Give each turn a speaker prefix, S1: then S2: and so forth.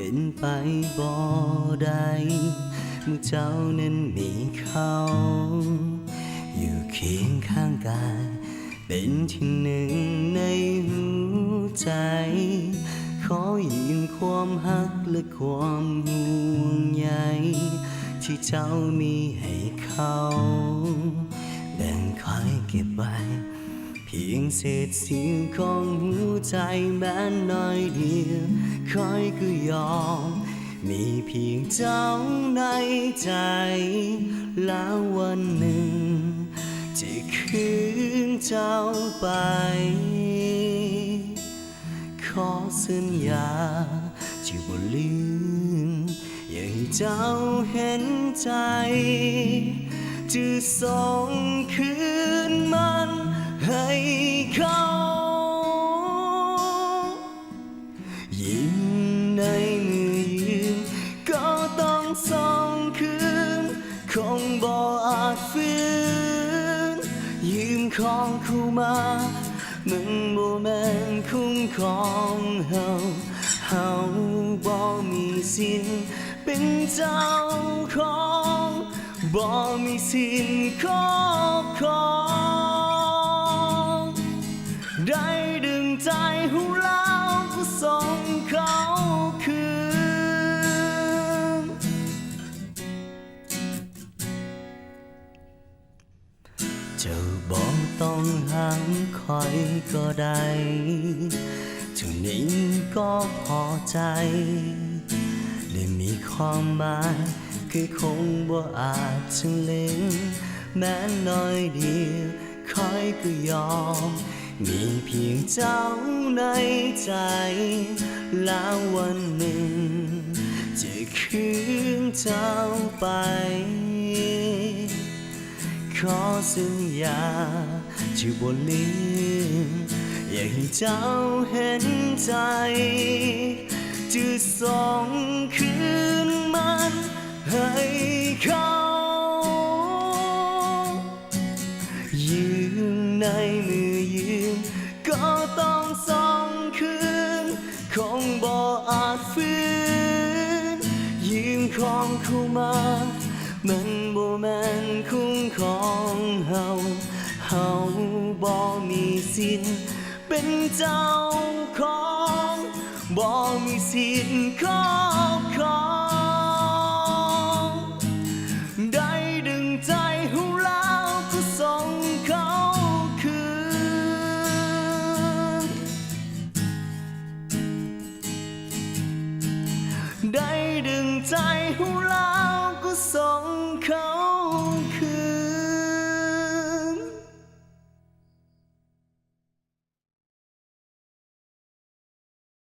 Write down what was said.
S1: เป็นไปบ่ได้เมื่อเจ้านั้นมีเขาอยู่เคียงข้างกายเป็นที่หนึ่งในหัวใจขอยืมความฮักและความห่วงใยที่เจ้ามีให้เขาแบ่งคอยเก็บไว้เพียงเศษเสี้ยวของหัวใจแม้น้อยเดียวคอยก็ยอมมีเพียงเจ้าในใจแล้ววันหนึ่งจะคืนเจ้าไปขอสัญญาจะบ่ลืมอย่าให้เจ้าเห็นใจจะส่งคืนมันให้เขายิ่งในมือยืนก็ต้องส่งคืนคงบ่อาจฟื้นยืมของคู่มามันบ่แม่นคุ้มครองเฮาบ่มีสิทธิ์เป็นเจ้าของบ่มีสิทธิ์ครอบครองได้ดึงใจหูแล้วก็ส่งเขาคืนเจ้าบอกต้องห้ามคอยก็ได้เท่านี้ก็พอใจได้มีความหมายคือคงบ่อาจจะลืมแม้น้อยเดียวคอยก็ยอมมีเพียงเจ้าในใจแล้ววันหนึ่งจะคืนเจ้าไปขอสัญญาจะบ่ลืมอยากให้เจ้าเห็นใจจะส่งคืนมันให้เขายืนในมือยืนก็ต้องส่งคืนคงบ่อาจฟื้นยืมของเข้ามามันบ่แม่นคุ้มครองเฮาบ่มีสิทธิ์เป็นเจ้าของบ่มีสิทธิ์ขอ